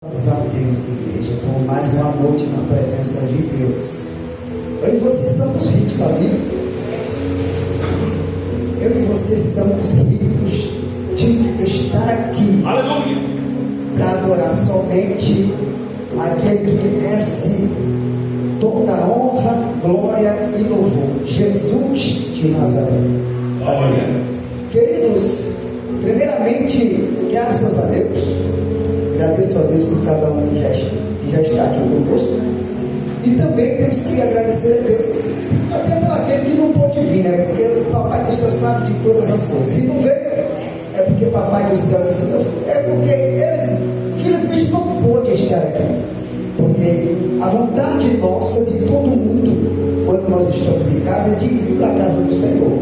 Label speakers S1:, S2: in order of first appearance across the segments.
S1: Graças a Deus, igreja, por mais uma noite na presença de Deus. Eu e você somos ricos, sabia? Eu e você somos ricos de estar aqui.
S2: Aleluia!
S1: Para adorar somente aquele que merece toda a honra, glória e louvor, Jesus de Nazaré.
S2: Glória!
S1: Queridos, primeiramente, graças a Deus. Agradeço a Deus por cada um que já está aqui conosco. E também temos que agradecer a Deus até por aquele que não pôde vir, né? Porque o Papai do Céu sabe de todas as coisas. Se não veio, é porque o Papai do Céu disse não. É porque eles, infelizmente, não pôde estar aqui. Porque a vontade nossa, de todo mundo, quando nós estamos em casa, é de ir para a casa do Senhor.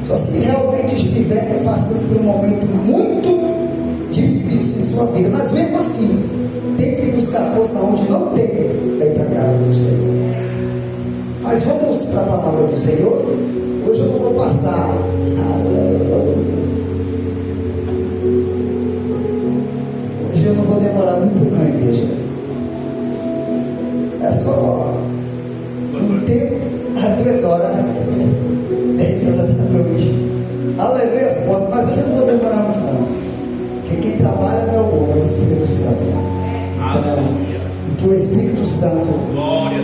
S1: Só se realmente estiver passando por um momento muito difícil em sua vida, mas mesmo assim tem que buscar força onde não tem, é ir para a casa do Senhor. Mas vamos para a palavra do Senhor. Hoje eu não vou passar hoje eu não vou demorar muito não, igreja. É só um tempo, às 2 horas, 10 horas da noite. Aleluia, é forte, mas hoje eu não vou demorar muito não. Porque quem trabalha não é o homem, é o Espírito Santo.
S2: Aleluia.
S1: Que o Espírito Santo
S2: Glória.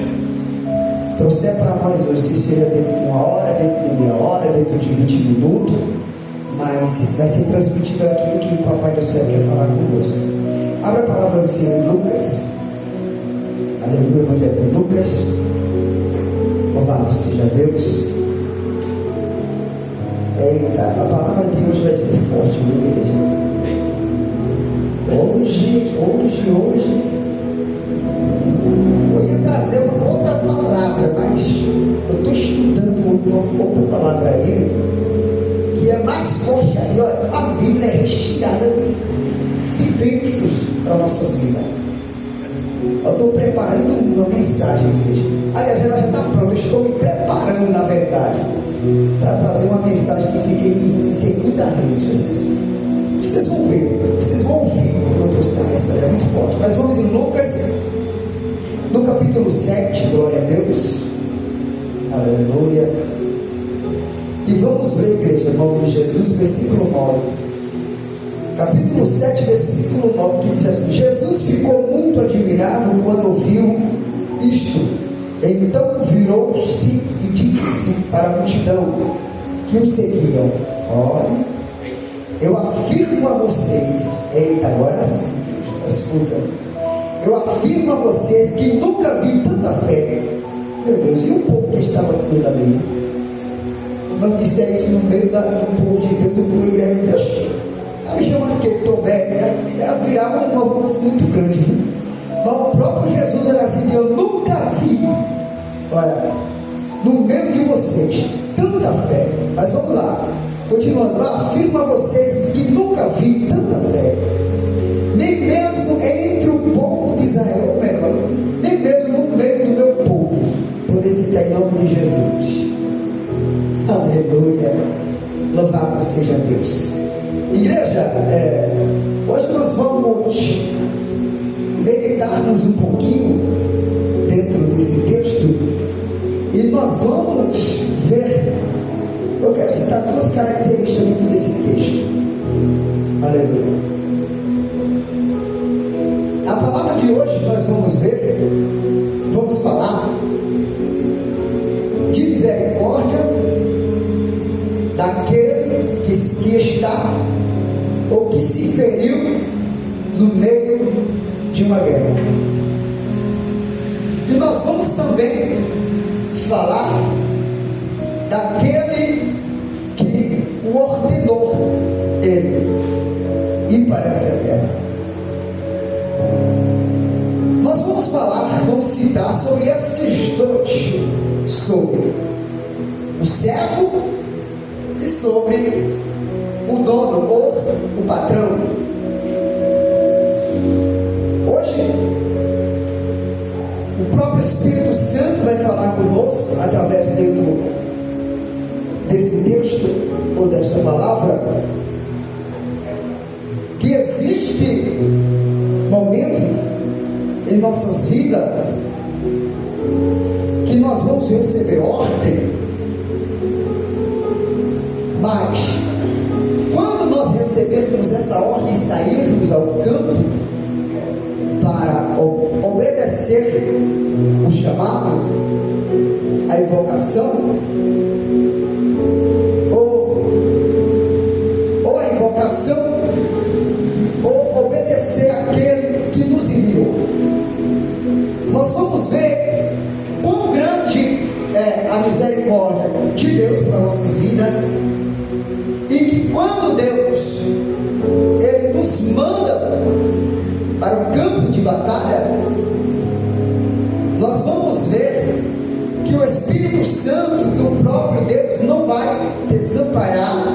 S1: trouxer para nós hoje, se seja dentro de 1 hora, dentro de meia hora, dentro de 20 minutos, mas vai ser transmitido aquilo que o Papai do Céu quer falar conosco. Abra a palavra do Senhor em Lucas. Aleluia, Evangelho de Lucas. Louvado seja Deus. Eita, a palavra de hoje vai ser forte, minha igreja. Hoje, eu ia trazer uma outra palavra, mas eu estou estudando uma outra palavra aí, que é mais forte aí. Olha, a Bíblia é recheada de bênçãos para nossas vidas. Eu estou preparando uma mensagem, igreja. Aliás, ela já está pronta, eu estou me preparando, na verdade, para trazer uma mensagem que fique em segunda Reis. Vocês vão ver, vocês vão ouvir quando eu trouxer a mensagem, é muito forte. Mas vamos em Lucas, no capítulo 7, glória a Deus, aleluia. E vamos ver, igreja, em nome de Jesus, versículo 9. Capítulo 7, versículo 9, que diz assim: Jesus ficou muito admirado quando ouviu isto. Então virou-se e disse para a multidão que o seguiam: olha, eu afirmo a vocês, eita, agora sim, escuta, eu afirmo a vocês que nunca vi tanta fé. Meu Deus, e o povo que estava com ele ali? Se não disser isso no meio do povo de Deus, o povo da igreja vai dizer: está me chamando que Tomé, ia virar um alvoroço muito grande, viu? Mas o próprio Jesus era assim: eu nunca vi, olha, no meio de vocês, tanta fé. Mas vamos lá, continuando, eu afirmo a vocês que nunca vi tanta fé, nem mesmo entre o povo de Israel, melhor, nem mesmo no meio do meu povo. Poder citar em nome de Jesus. Aleluia, louvado seja Deus. Igreja, hoje nós vamos meditar-nos um pouquinho dentro desse texto e nós vamos ver. Eu quero citar 2 características dentro desse texto. Aleluia. A palavra de hoje nós vamos ver, vamos falar de misericórdia daquele que está ou que se feriu no meio de uma guerra. E nós vamos também falar daquele que o ordenou ele ir para essa guerra. Nós vamos falar, vamos citar sobre esses dois, sobre o servo e sobre o dono ou o patrão. Hoje o próprio Espírito Santo vai falar conosco através desse texto ou desta palavra, que existe momento em nossas vidas que nós vamos receber ordem, mas quando nós recebermos essa ordem e sairmos ao campo para obedecer o chamado, a invocação, ou a invocação, ou obedecer àquele que nos enviou, nós vamos ver quão grande é a misericórdia de Deus para nossas vidas, e que quando Deus Ele nos manda para o campo de batalha, nós vamos ver que o Espírito Santo e o próprio Deus não vai desamparar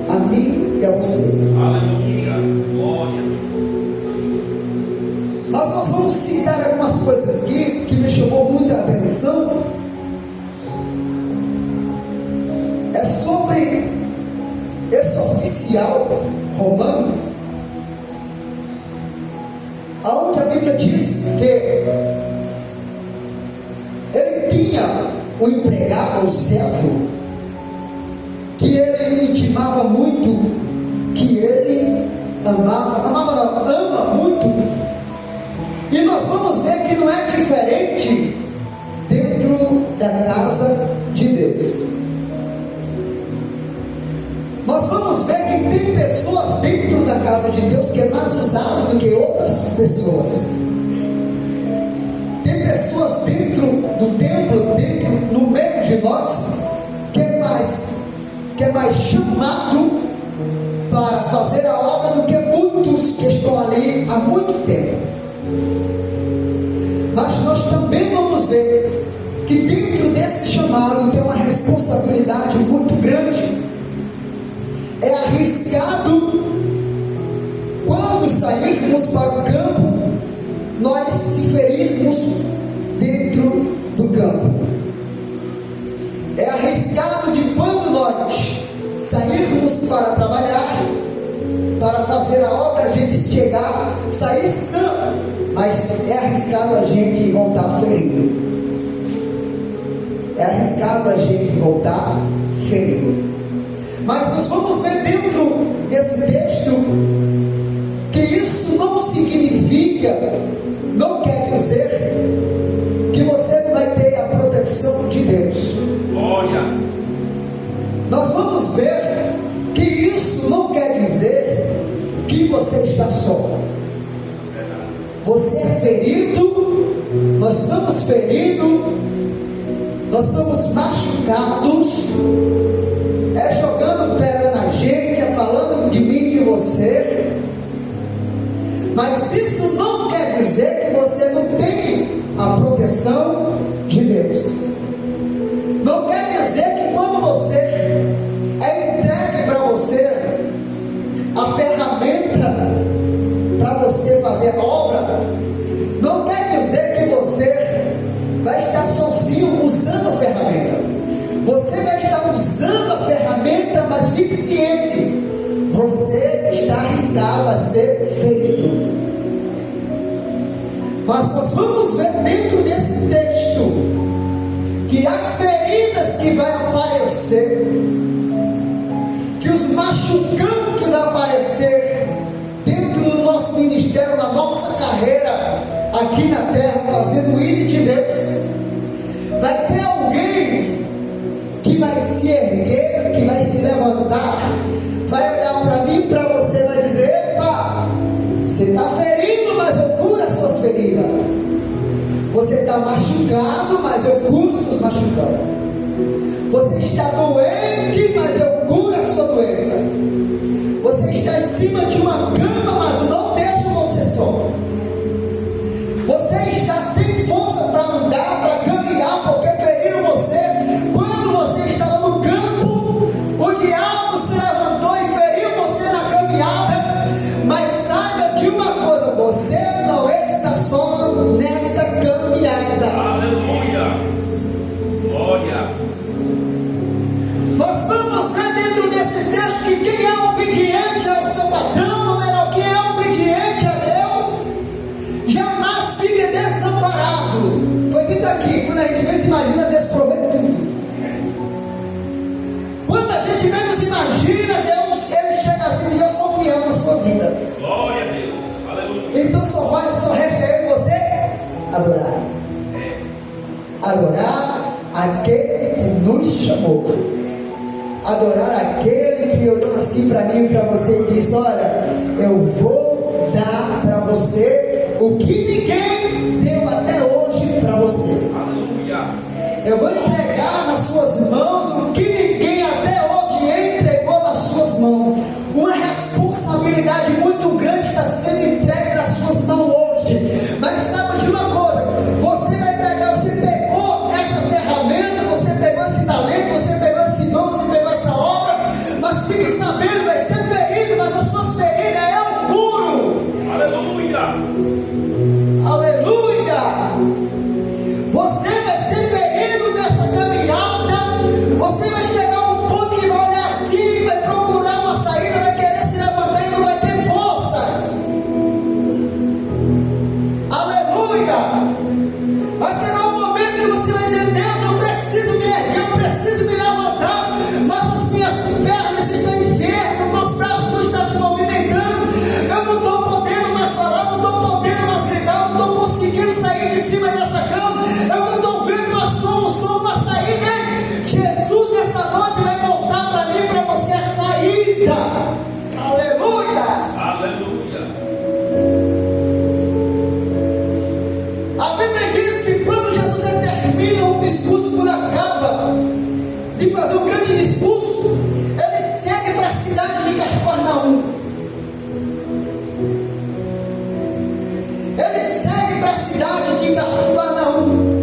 S1: a mim e a você.
S2: Aleluia, glória.
S1: Mas nós vamos citar algumas coisas aqui que me chamou muita atenção. É sobre esse oficial romano, aonde a Bíblia diz que ele tinha um empregado, um servo, que ele intimava muito, que ele ama muito. E nós vamos ver que não é diferente dentro da casa de Deus. Nós vamos ver que tem pessoas dentro da casa de Deus que é mais usado do que outras pessoas. Tem pessoas dentro do templo, no meio de nós, que é mais chamado para fazer a obra do que muitos que estão ali há muito tempo. Mas nós também vamos ver que dentro desse chamado tem uma responsabilidade muito grande. É arriscado quando sairmos para o campo, nós se ferirmos dentro do campo. É arriscado de quando nós sairmos para trabalhar, para fazer a obra, a gente sair sã, mas é arriscado a gente voltar ferido. É arriscado a gente voltar ferido. Mas nós vamos ver dentro desse texto que isso não significa, não quer dizer que você não vai ter a proteção de Deus.
S2: Glória.
S1: Nós vamos ver que isso não quer dizer que você está só. Você é ferido, nós somos feridos, nós somos machucados. É jogando pedra na gente, é falando de mim e de você, mas isso não quer dizer que você não tem a proteção de Deus. Não quer dizer que quando você é entregue para você a ferramenta para você fazer a obra, não quer dizer que você vai estar sozinho usando a ferramenta. Você vai estar usando a ferramenta, mas fique ciente, você está arriscado a ser ferido. Mas nós vamos ver dentro desse texto que as feridas que vai aparecer, que os machucantes que vai aparecer dentro do nosso ministério, na nossa carreira aqui na terra, fazendo o ID de Deus, vai ter alguém que vai se erguer, que vai se levantar, vai olhar para mim, para você, vai dizer: epa, você está ferido, mas eu curo as suas feridas. Você está machucado, mas eu curo os seus machucados. Você está doente, mas eu curo a sua doença. Você está em cima de uma cama, mas eu não deixo você só. Você está sem força para andar, para caminhar, porque feriram você. Quando você estava no campo, o diabo se levantou e feriu você na caminhada. Mas saiba de uma coisa: você não está só nesta caminhada.
S2: Aleluia. Glória.
S1: Nós vamos ver dentro desse texto que quem é obediente ao seu patrão, ou melhor, quem é obediente a Deus, desamparado. Foi dito aqui, quando a gente menos imagina, Deus provê tudo. Quando a gente menos imagina, Deus, Ele chega assim e eu sou fiel na sua vida.
S2: Glória a Deus. Aleluia.
S1: Então só resta eu e você adorar. Adorar aquele que nos chamou. Adorar aquele que olhou assim para mim e para você e disse: olha, eu vou dar para você o que ninguém deu até hoje para você.
S2: Aleluia.
S1: Eu vou entregar nas suas mãos o que ninguém até hoje entregou nas suas mãos. Uma responsabilidade muito grande está sendo entregue nas suas mãos hoje. Mas sabe de uma coisa? Você vai pegar, você pegou essa ferramenta, você pegou esse talento, você pegou esse dom, você pegou essa obra, mas fique sabendo, vai ser ferido, mas as suas feridas é o curo.
S2: Aleluia.
S1: Aleluia! Você vai ser ferido nessa caminhada. Você vai chegar a um ponto que vai olhar assim, vai procurar uma saída, vai querer se levantar e não vai ter forças. Aleluia! Vai chegar um momento que você vai dizer: Deus, eu preciso me erguer, eu preciso me levantar, mas as minhas pernas estão enfermas, meus braços não estão se movimentando, eu não estou podendo mais falar, não estou podendo mais gritar, não estou conseguindo sair de cima dessa cama, eu não estou vendo uma solução, uma saída. Jesus nessa noite vai mostrar para mim e para você a saída. Aleluia!
S2: Aleluia.
S1: A Bíblia diz que quando Jesus termina um discurso, quando acaba de fazer um grande discurso, ele segue para a cidade de Cafarnaum. Ele segue para a cidade de Cafarnaum.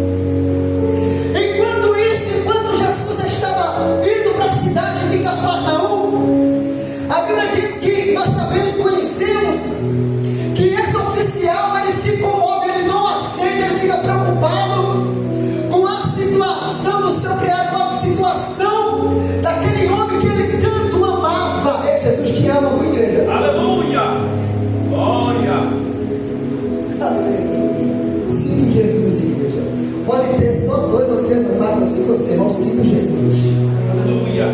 S1: Enquanto isso, enquanto Jesus estava indo para a cidade de Cafarnaum, a Bíblia diz que nós sabemos, conhecemos, que esse oficial, ele se comove, ele não aceita, ele fica preocupado com a situação do seu criado, com a situação daquele homem que ele tanto amava. É Jesus que ama a igreja.
S2: Aleluia. Glória.
S1: Aleluia. Sinto Jesus, igreja. Pode ter só 2 ou 3 amados assim, você irmão, sinto Jesus.
S2: Aleluia.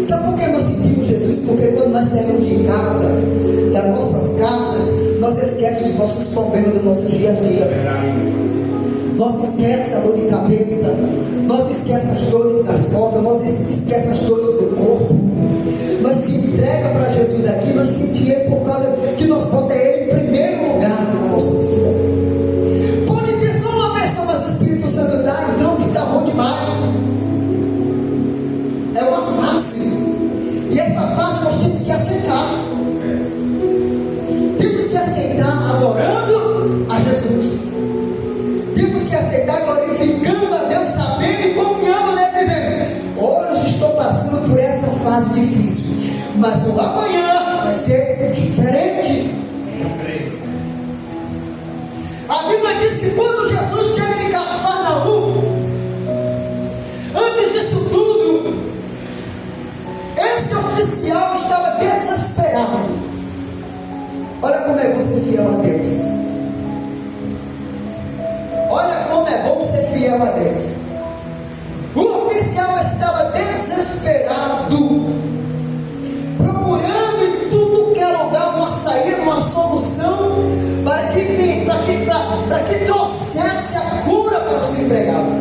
S1: Sabe por que nós sentimos Jesus? Porque quando nós saímos de casa, das nossas casas, nós esquecemos os nossos problemas do nosso dia a dia. Nós esquecemos a dor de cabeça, nós esquecemos as dores nas portas, nós esquecemos as dores do corpo. Nós se entrega para Jesus aqui, nós sentimos Ele por causa que nós botamos Ele em primeiro lugar nas nossas vidas. Pode ter só uma pessoa, mas o Espírito Santo dá, então que está bom demais. É uma fase, e essa fase nós temos que aceitar. Temos que aceitar adorando a Jesus. Temos que aceitar glorificando a Deus, sabendo e confiando nele, dizendo: hoje estou passando por essa fase difícil, mas o amanhã vai ser diferente. A Bíblia diz que quando Jesus chega de Cafarnaum, antes disso tudo, esse oficial estava desesperado. Olha como é bom ser fiel a Deus. Olha como é bom ser fiel a Deus. O oficial estava desesperado, procurando em tudo que era lugar uma saída, uma solução, para que trouxesse a cura para o desempregado,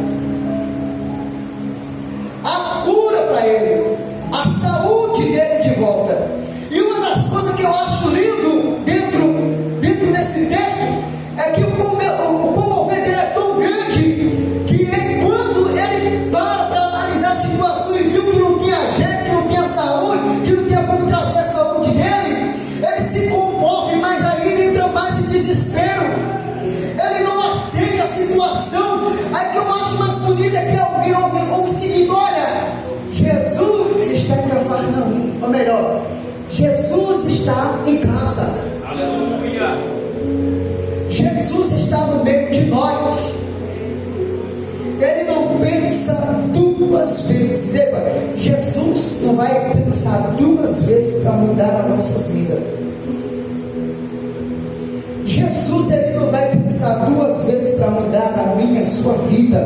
S1: a cura para ele, a saúde dele de volta. E uma das coisas que eu acho lindo dentro desse texto é que o comover dele é tão grande que quando ele para analisar a situação e viu que não tinha jeito, que não tinha saúde, que não tinha como trazer a saúde dele, ele se comove mais ainda, entra mais em desespero. Ele não aceita a situação. Aí que eu acho mais bonito é que alguém ouve o seguinte: olha, Jesus está em Cafarnaum, ou melhor, Jesus está em casa.
S2: Aleluia.
S1: Jesus está no meio de nós. Ele não pensa duas vezes. Jesus não vai pensar 2 vezes para mudar as nossas vidas. Jesus, ele não vai pensar 2 vezes minha e a sua vida.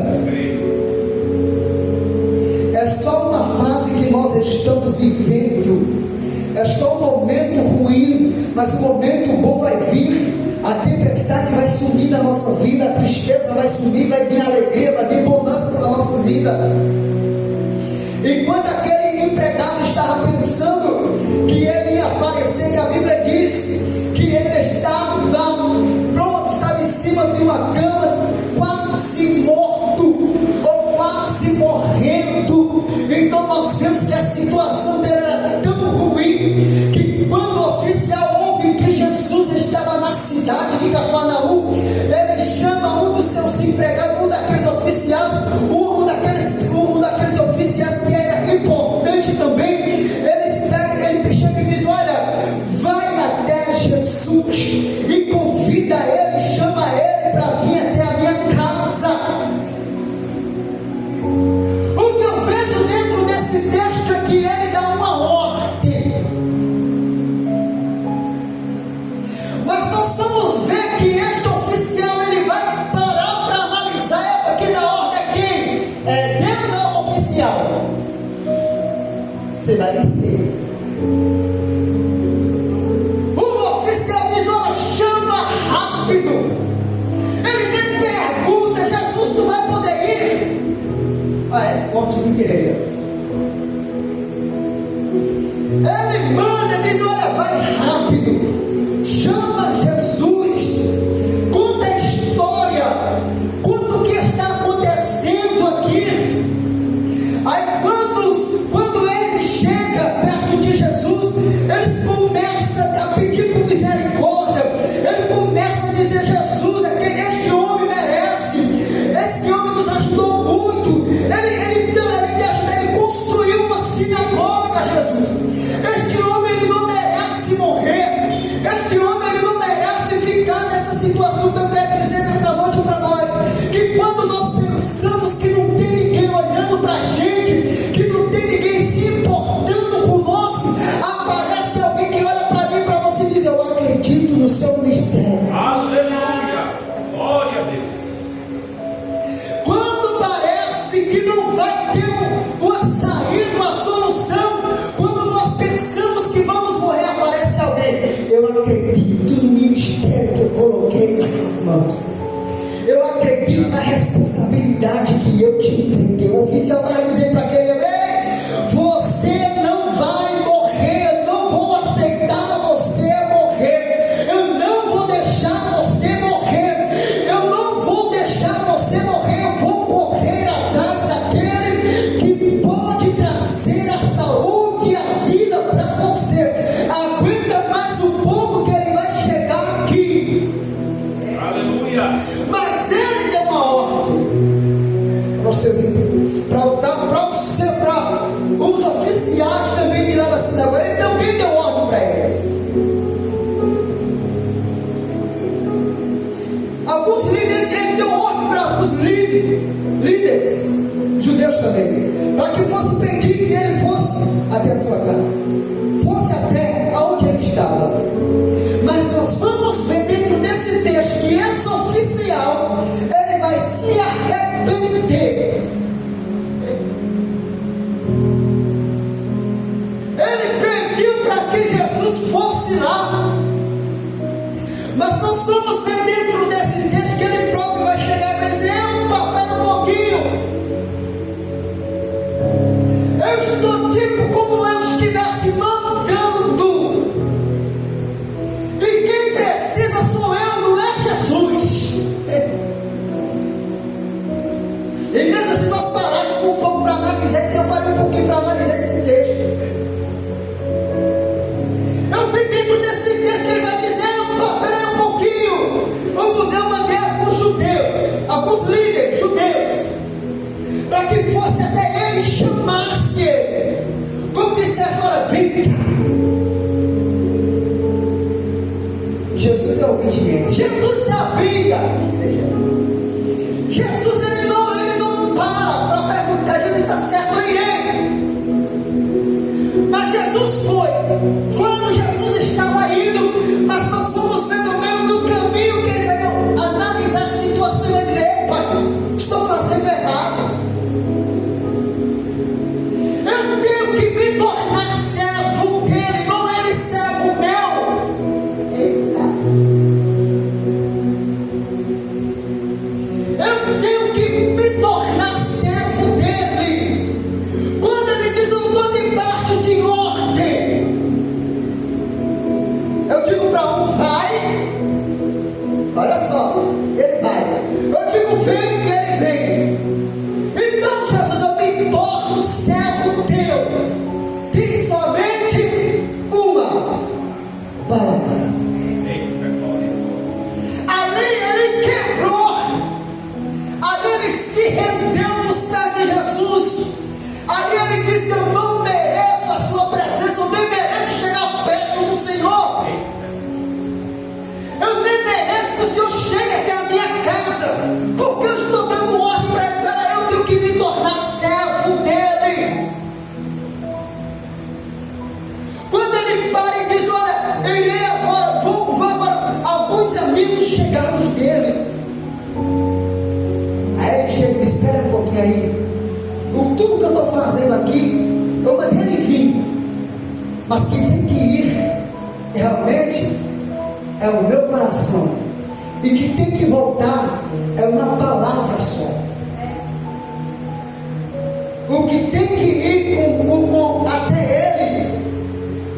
S1: É só uma fase que nós estamos vivendo. É só um momento ruim, mas um momento bom vai vir. A tempestade vai sumir da nossa vida, a tristeza vai sumir, vai vir alegria, vai vir bonança para as nossas vidas. Enquanto aquele empregado estava pensando que ele ia falecer, que a Bíblia diz que ele estava pronto, estava em cima de uma cama, quase morto, ou quase morrendo. Então nós vemos que a situação dele era tão ruim, que quando o oficial ouve que Jesus estava na cidade de Cafarnaum, ele chama um dos seus empregados, um daqueles oficiais, um daqueles oficiais que era importante também. Ele chega e diz: olha, vai até Jesus e convida ele, chama ele para vir até a minha casa. O que eu vejo dentro desse texto é que ele dá uma ordem, mas nós vamos ver que este oficial ele vai parar para analisar aqui na ordem. Quem é Deus ou o oficial? Você vai entender. O oficial diz: olha, chama rápido. Ele nem pergunta: Jesus, tu vai poder ir? É forte de igreja. Ele manda, diz: olha, vai rápido, chama Jesus, conta a história, conta o que está acontecendo aqui. Aí quando ele chega perto de Jesus, eles começam a pedir por misericórdia. Ele começa a dizer: Jesus, este homem merece, esse homem nos ajudou muito, ele construiu uma sinagoga, Jesus. Este homem ele não merece morrer, este homem ele não merece ficar nessa situação. Que eu quero dizer nessa noite para nós, que quando nós pensamos que não tem ninguém olhando para a gente, que não tem ninguém se importando conosco, aparece alguém que olha para mim, para você, e diz: eu acredito no seu ministério.
S2: Aleluia, glória a Deus.
S1: Quando parece que não vai ter uma saída, uma solução, quando nós pensamos que vamos morrer, aparece alguém: eu acredito no ministério que eu coloquei nas suas mãos, eu acredito na responsabilidade que eu te entreguei. O oficial vai dizer para aquele: ei, você não vai morrer, eu não vou aceitar você morrer, eu não vou deixar você morrer, eu não vou deixar você morrer, eu vou correr atrás daquele que pode trazer a saúde e a vida para você. Aguenta mais um pouco que ele vai chegar aqui.
S2: Aleluia.
S1: Mas ele deu uma ordem para os oficiais também de lá da sinagoga. Ele também deu ordem para eles. Alguns líderes, ele deu ordem para alguns líderes judeus também, para que fosse pedir que ele fosse até a sua casa, fosse até aonde ele estava. Mas nós vamos ver dentro desse texto que esse oficial ele vai se arrepender. Ele pediu para que Jesus fosse lá, mas nós vamos ver dentro desse texto que ele próprio vai chegar e vai dizer: pera um pouquinho, eu estou tipo como eu estivesse mandando, e quem precisa sou eu, não é Jesus. Igreja, se nós parássemos um pouco para analisar, se eu parei um pouquinho para analisar esse texto, eu vi dentro desse texto que ele vai dizer: peraí um pouquinho, eu mandei alguns líderes judeus, para que fosse até ele, chamasse ele, como dissesse: olha, vem cá. Jesus é obediente, Jesus sabia. Jesus ele não para perguntar: Jesus está certo, eu irei. Mas Jesus foi. Quando Jesus estava indo, mas nós vamos ver no meio do caminho que ele veio analisar a situação e dizer: epa, só, ele vai. Eu digo vem e ele vem. Então Jesus, eu me torno servo teu. Tem somente uma palavra. Ali ele quebrou, ali ele se rendeu nos pés de Jesus. Ali ele disse: eu não mereço a sua presença, eu nem mereço chegar perto do Senhor. Eu nem mereço que o Senhor chegue até a minha casa, porque eu estou dando ordem para ele. Para eu tenho que me tornar servo dele. Quando ele para e diz: olha, irei agora, vou agora. Alguns amigos chegados dele. Aí ele chega e diz: espera um pouquinho aí. Tudo que eu estou fazendo aqui, eu mandei ele vir, mas quem tem que ir realmente é o meu coração, e que tem que voltar é uma palavra só. O que tem que ir até ele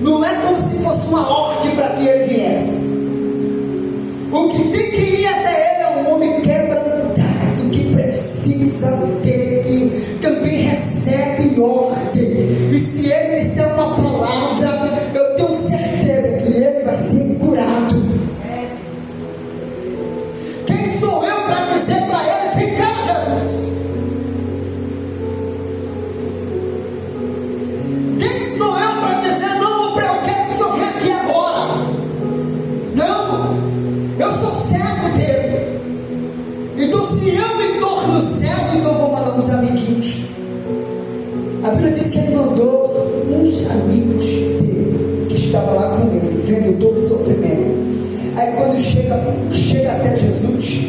S1: não é como se fosse uma ordem para que ele viesse. O que tem que ir até ele é um homem quebrantado, que precisa dele, que também recebe ordem. E se ele disser uma palavra, eu tenho certeza que ele vai ser curado. Quem sou eu para dizer para ele: vem cá, Jesus? Quem sou eu para dizer: não, eu quero que o Senhor venha aqui agora? Não, eu sou servo dele. Então, se eu me torno servo, então eu vou mandar uns amiguinhos. A Bíblia diz que ele mandou uns amigos dele, que estavam lá com ele, vendo todo o sofrimento. Aí quando chega até Jesus,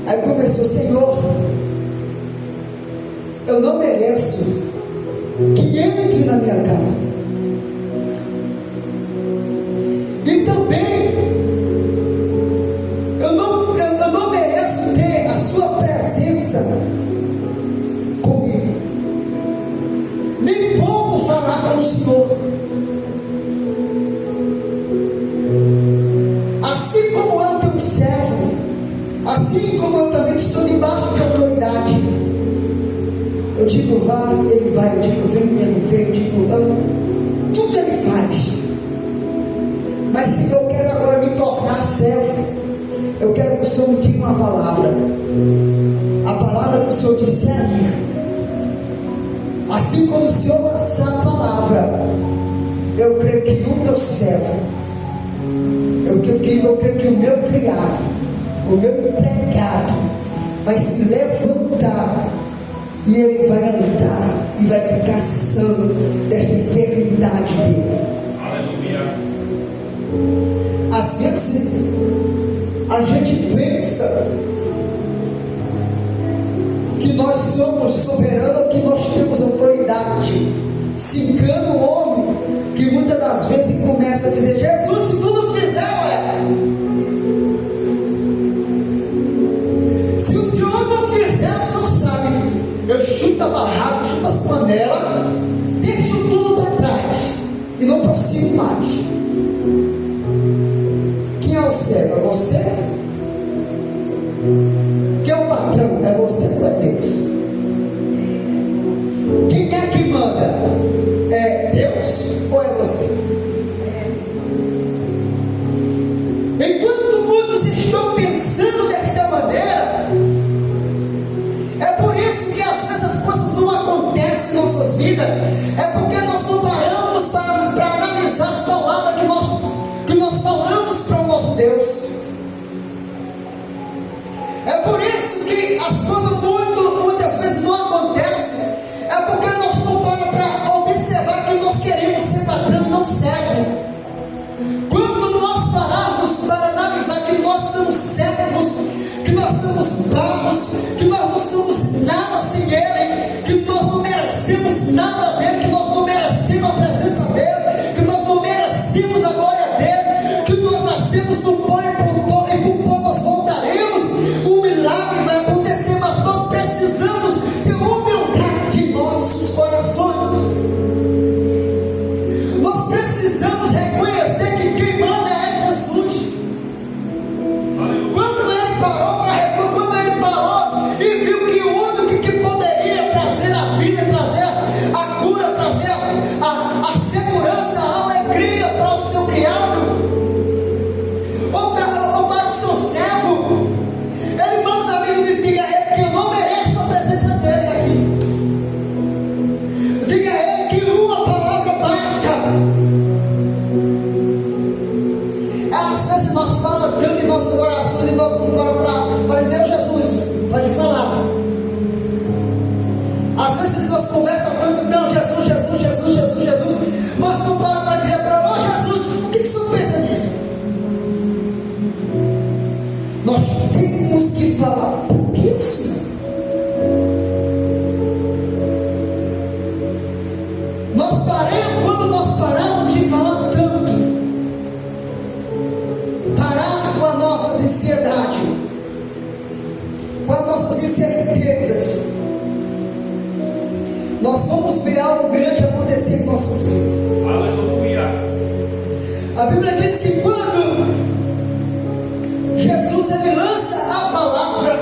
S1: aí começou: Senhor, eu não mereço que entre na minha casa, e também eu não mereço ter a sua presença comigo, nem pouco falar com o Senhor. Assim como eu tenho servo, assim como eu também estou debaixo de autoridade, eu digo vá, ele vai, eu digo vem, ele vem, eu digo amo, tudo ele faz. Mas se eu quero agora me tornar servo, eu quero que o Senhor me diga uma palavra. A palavra que o Senhor disse é ali. Assim quando o Senhor lançar a palavra, eu creio que o meu servo, eu creio que o meu criado, o meu empregado vai se levantar, e ele vai andar e vai ficar sano desta enfermidade dele.
S2: Aleluia.
S1: Às vezes a gente pensa que nós somos soberanos, que nós temos autoridade. Se engana o homem, que muitas das vezes começa a dizer: Jesus, se tu não fizer, se o Senhor não fizer, o Senhor sabe, eu chuto a barraca, chuto as panelas, deixo tudo para trás e não prossigo mais. Quem é o servo? É você? Quem é o patrão? É você ou é Deus? Quem é que manda? É Deus ou é você? Enquanto muitos estão pensando desta maneira, é por isso que às vezes as coisas não acontecem em nossas vidas. É porque nós não paramos para analisar as palavras que nós falamos para o nosso Deus. É por isso que as coisas muitas vezes não acontecem. É porque nós não paramos para observar que nós queremos ser patrão e não servo. Quando nós pararmos para analisar que nós somos servos, que nós somos pagos, que nós não somos nada sem Ele, que nós não merecemos nada dele, que nós não merecemos a presença dele, que nós não merecemos a glória dele, que nós nascemos do pó e pro pó nós voltaremos, o milagre vai acontecer, mas nós precisamos ter humildade em nossos corações. Nós precisamos reconhecer que quem manda é Jesus. pessoas não param para dizer: Jesus, pode falar. Às vezes nós conversamos tanto, então, Jesus, Jesus, Jesus, Jesus, Jesus, mas não para dizer para nós: Jesus, o que o senhor pensa disso? Nós temos que falar, por que isso? Quando nós paramos de falar tanto, parar com as nossas ansiedades, com as nossas incertezas, nós vamos ver algo grande acontecer em nossas vidas.
S2: Aleluia.
S1: A Bíblia diz que quando Jesus ele lança a palavra,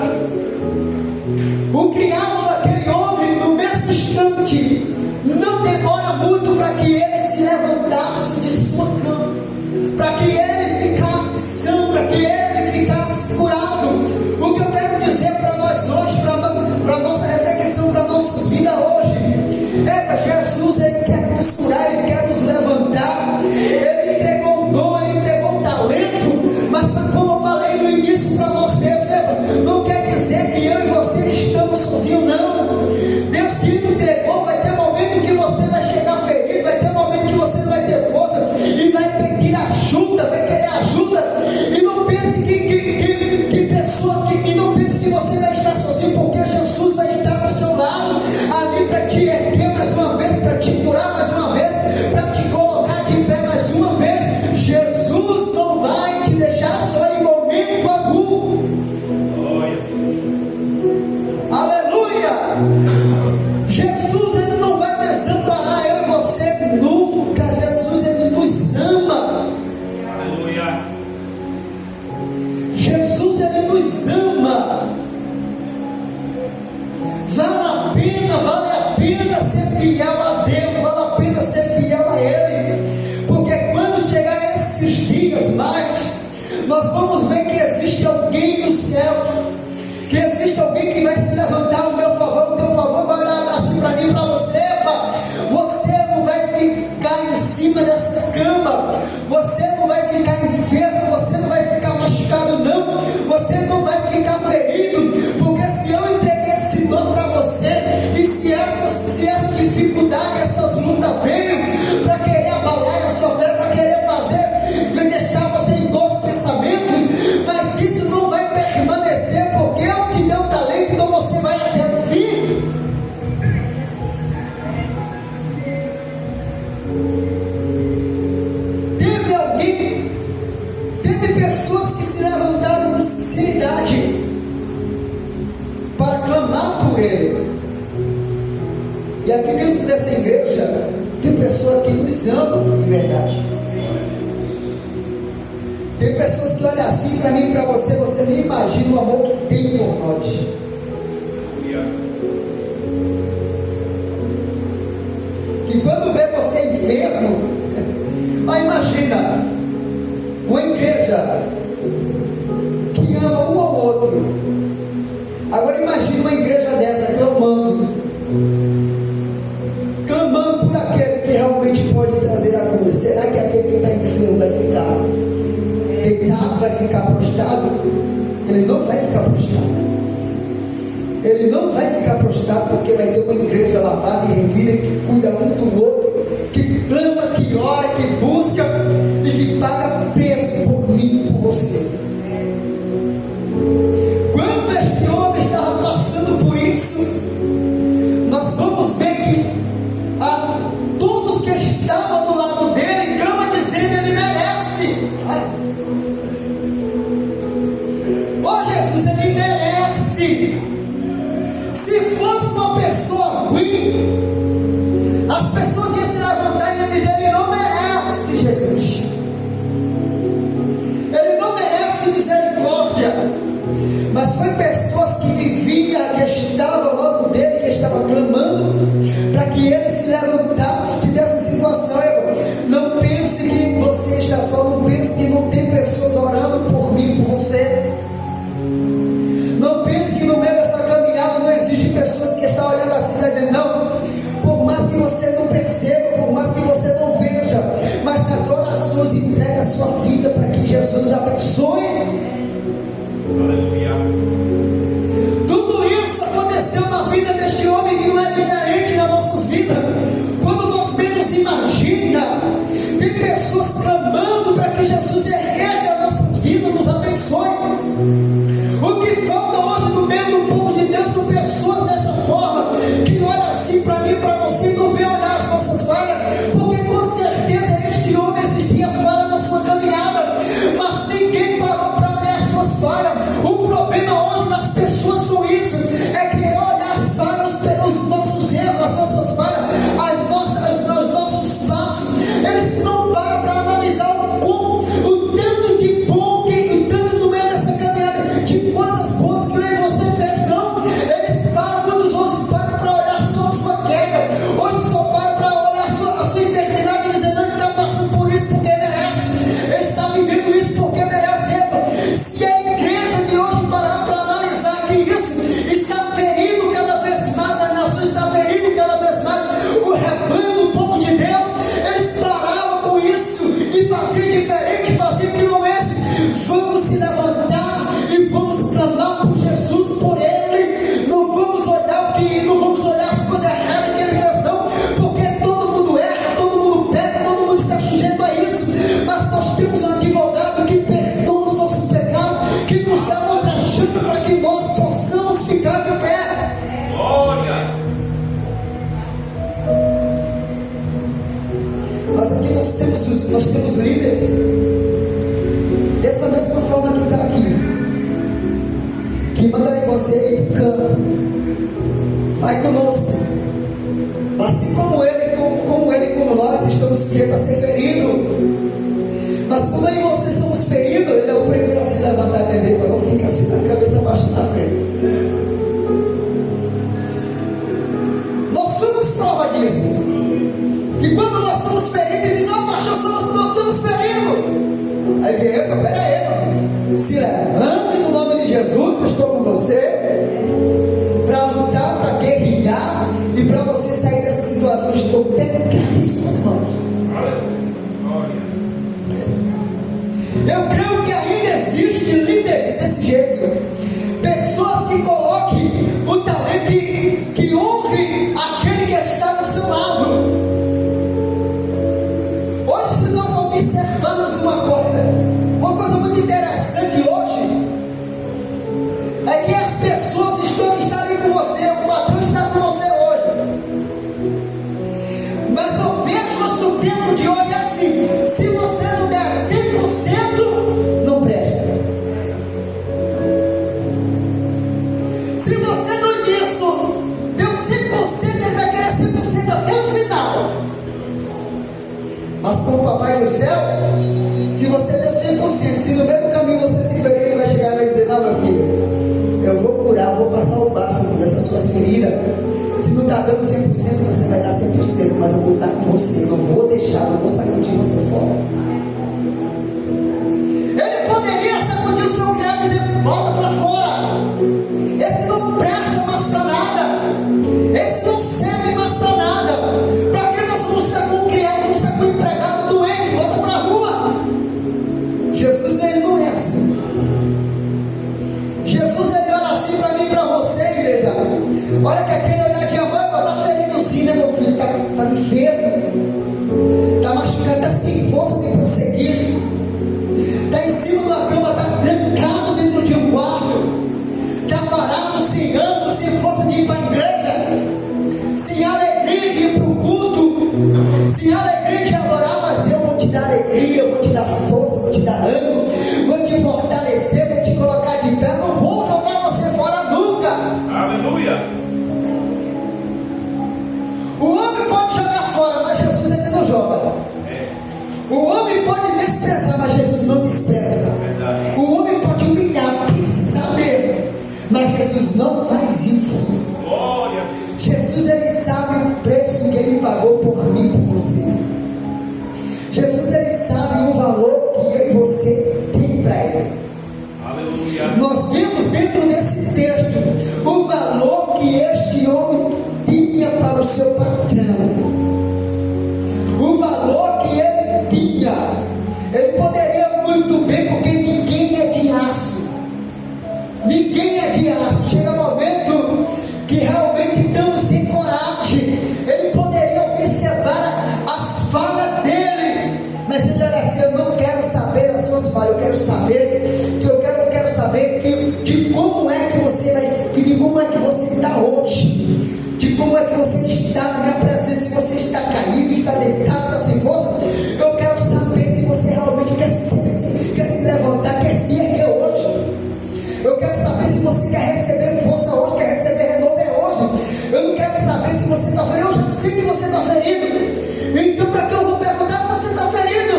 S1: o criado daquele homem, no mesmo instante, não demora muito para que ele se levantasse de sua cama, para que ele ficasse são, para que ele ficasse curado. O que eu quero dizer para nós hoje, para a nossa reflexão, para nossas vidas hoje, é para Jesus, ele quer nos curar, ele quer nos levantar. Ele entregou um dom, ele entregou um talento, mas foi como eu falei no início para nós mesmos, não quer dizer que eu e você estamos sozinhos, não. Deus te entregou, vai ter momento que você vai chegar ferido, vai ter momento que você não vai ter força, e vai pedir ajuda, vai querer ajuda, e não pense e não pense que você vai estar sozinho, porque Jesus vai estar ao seu lado, ali para te erguer mais uma vez, para te curar mais uma vez, para te colocar de pé mais uma vez. Jesus não vai te deixar só em momento algum. Aleluia! Jesus ele não vai desamparar eu e você nunca. Jesus ele nos ama.
S2: Aleluia.
S1: Jesus ele nos ama. Vale a pena ser fiel a Deus, vale a pena ser fiel a Ele, porque quando chegar esses dias mais, nós vamos ver que existe alguém no céu, que existe alguém que vai se levantar ao meu favor, o teu favor vai olhar assim para mim, para você. Você não vai ficar em cima dessa cama, você não vai ficar enfermo, você não vai ficar machucado, não, você não vai ficar ferido, porque se eu entreguei esse dom para você, e se essa dificuldade, essas lutas veio para querer abalar a sua fé, para querer deixar você em dois pensamentos, mas isso não vai permanecer, porque eu te dei um talento, então você vai até o fim. Teve pessoas que se levantaram com sinceridade para clamar por Ele. E aqui dentro dessa igreja tem pessoas que nos amam de verdade. Tem pessoas que olham assim para mim e para você, você nem imagina o amor que tem por nós. Que quando vê você enfermo, imagina uma igreja que ama um ao outro. Agora imagine uma igreja dessa clamando por aquele que realmente pode trazer a cura. Será que aquele que está enfermo vai ficar deitado, vai ficar prostrado? Ele não vai ficar prostrado. Ele não vai ficar prostrado, porque vai ter uma igreja lavada e erguida que cuida um do outro, que clama, que ora, que busca e que paga preço por mim e por você. Quando este homem estava passando por isso, nós vamos ver que todos que estavam do lado dele clamam dizendo: ele merece. Jesus, ele merece. Se fosse uma pessoa ruim, as pessoas iam se levantar e iam dizer: ele não merece, Jesus, ele não merece misericórdia. Mas foi pessoas que viviam, que estavam ao lado dele, que estavam clamando para que ele se levantasse dessa situação. Não pense que você está só, não pense que não tem pessoas orando por mim, por você. Não pense que no meio dessa caminhada não existe pessoas que estão olhando assim e dizendo: não, por mais que você não perceba, por mais que você não veja, mas nas orações entrega a sua vida para que Jesus abençoe. que manda em você ir para o campo. Vai conosco. Assim como ele, como nós estamos querendo a ser ferido. Mas quando em você somos feridos, ele é o primeiro a se levantar e dizer: não fica assim na cabeça abaixo, não, crente. Nós somos prova disso. Que quando nós somos feridos, ele diz: pastor, nós estamos feridos. Aí ele diz: pera aí, se levante no nome de Jesus, eu estou com você, para lutar, para guerrear e para você sair dessa situação. Estou pecado em suas mãos. Eu creio que ainda existe líderes desse jeito, pessoas que coloquem o talento, que honre aquele que está do seu lado. Hoje, se nós observarmos uma coisa muito interessante hoje, é que as pessoas estão ali com você, o patrão está com você hoje. Mas eu vejo no tempo de hoje assim: se você não der 100%, não presta. Se você no início deu 100%, ele vai querer 100% até o final. Mas com o Papai do Céu, se você deu 100%, se no meio do caminho você se ferir, ele vai chegar e vai dizer: não, meu filho, eu vou curar, vou passar o básico dessas suas feridas. Se não está dando 100%, você vai dar 100%, mas eu vou estar com você, não vou deixar, não vou sacudir você fora. Ele poderia sacudir o seu criado e dizer: volta para fora, esse não presta mais para nada, esse não serve mais para nada. Para que nós vamos estar com o criado, vamos estar com o empregado doente, volta para a rua. Jesus, ele não é assim. Jesus, ele olha assim para mim e para você, igreja. Olha que aquele olhar de amor está ferindo sim, né, meu filho? Está enfermo, está machucado, está sem força de prosseguir, está em cima de uma cama, está trancado dentro de um quarto, está parado, sem ânimo, sem força de ir para a igreja, sem alegria de ir para o culto, sem alegria de adorar. Mas eu vou te dar alegria, eu vou te dar força, eu vou te dar ânimo, vou te fortalecer, vou te colocar de pé, não vou jogar você fora nunca.
S2: Aleluia.
S1: O homem pode jogar fora, mas Jesus ele não joga. O homem pode desprezar, mas Jesus não despreza. O homem pode humilhar, pisar mesmo, mas Jesus não faz isso. Jesus ele sabe o preço que ele pagou por mim e por você. Jesus ele sabe o valor que eu e você tem para ele.
S2: Aleluia.
S1: Nós vimos dentro desse texto o valor que este homem tinha para o seu patrão, o valor que ele tinha. Ele poderia muito bem, porque ninguém é de aço, ninguém é de aço. Chega um momento que realmente estamos sem coragem. Ele poderia observar as falhas dele, mas ele olha assim: eu não quero saber as suas falhas, eu quero saber de como é que você vai, de como é que você está hoje, de como é que você está na minha presença. Se você está caído, está deitado, está sem força, eu quero saber se você realmente quer se levantar, quer se erguer hoje. Eu quero saber se você quer receber força hoje, quer receber renovo hoje. Eu não quero saber se você está ferido, eu já sei que você está ferido. Então para que eu vou perguntar se você está ferido?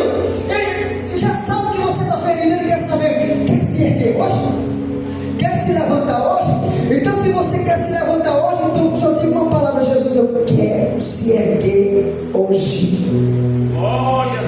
S1: Ele já sabe que você está ferido, ele quer saber, quer se erguer hoje? Quer se levantar hoje? Então se você quer se levantar hoje, então só diga uma palavra: Jesus, eu quero se erguer hoje.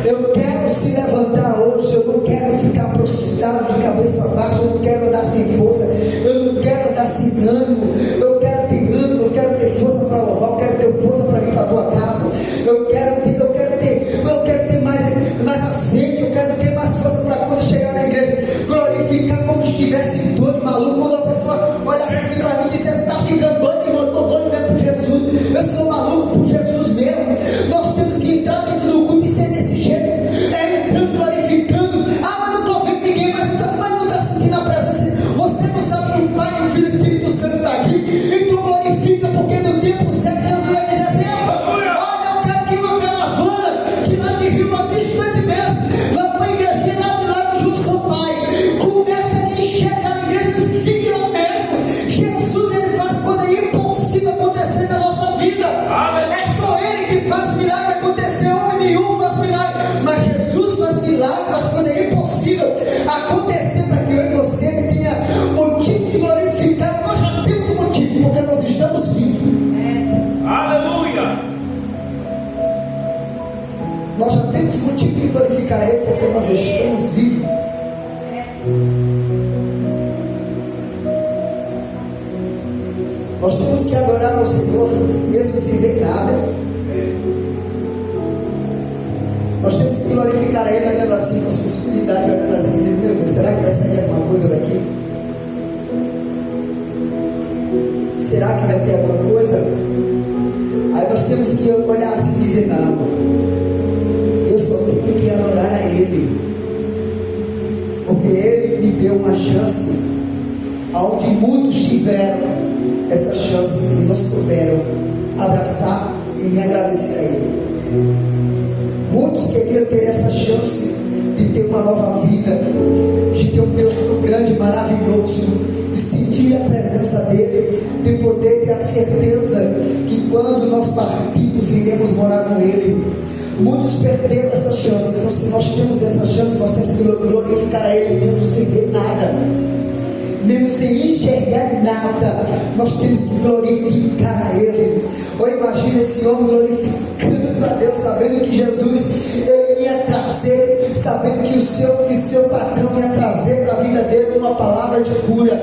S1: Eu quero se levantar hoje. Eu não quero ficar prostrado de cabeça baixa. Eu não quero dar sem força. Eu não quero dar sem ânimo. Eu quero ter ânimo. Eu quero ter força para louvar. Eu quero ter força para vir para a tua casa. Eu quero ter mais aceite. Eu quero ter mais força para quando chegar na igreja glorificar como se estivesse doido, maluco. Quando a pessoa olhasse assim para mim e dissesse: está ficando doido, irmão? Eu estou doido mesmo por Jesus. Eu sou maluco por Jesus mesmo. Nós temos que entrar dentro do culto e ser desse jeito, entrando, glorificando. Mas não estou vendo ninguém, mas não está sentindo a presença. Você não sabe que o Pai, o Filho e o Espírito Santo está aqui. Então glorifica, porque no tempo certo Jesus vai dizer assim: olha, eu quero aqui uma caravana de lá de Rio, uma distante mesmo. Vai para a igrejinha lá do lado junto do seu Pai. Começa a encher aquela igreja nós estamos vivos. Nós temos que adorar ao Senhor, mesmo sem ver nada. Nós temos que glorificar a Ele, olhando assim com as possibilidades, olhando assim, dizendo: meu Deus, será que vai sair alguma coisa daqui? Será que vai ter alguma coisa? Aí nós temos que olhar assim e dizer: não, eu só tenho que adorar a Ele, porque Ele me deu uma chance, onde muitos tiveram essa chance e não souberam abraçar e me agradecer a Ele. Muitos queriam ter essa chance de ter uma nova vida, de ter um Deus tão grande, maravilhoso, de sentir a presença dEle, de poder ter a certeza que quando nós partirmos, iremos morar com Ele. Muitos perderam essa chance. Então, se nós temos essa chance, nós temos que glorificar a Ele, mesmo sem ver nada, mesmo sem enxergar nada. Nós temos que glorificar a Ele. Ou imagina esse homem glorificando a Deus, sabendo que Jesus ele ia trazer, sabendo que o seu patrão ia trazer para a vida dele uma palavra de cura.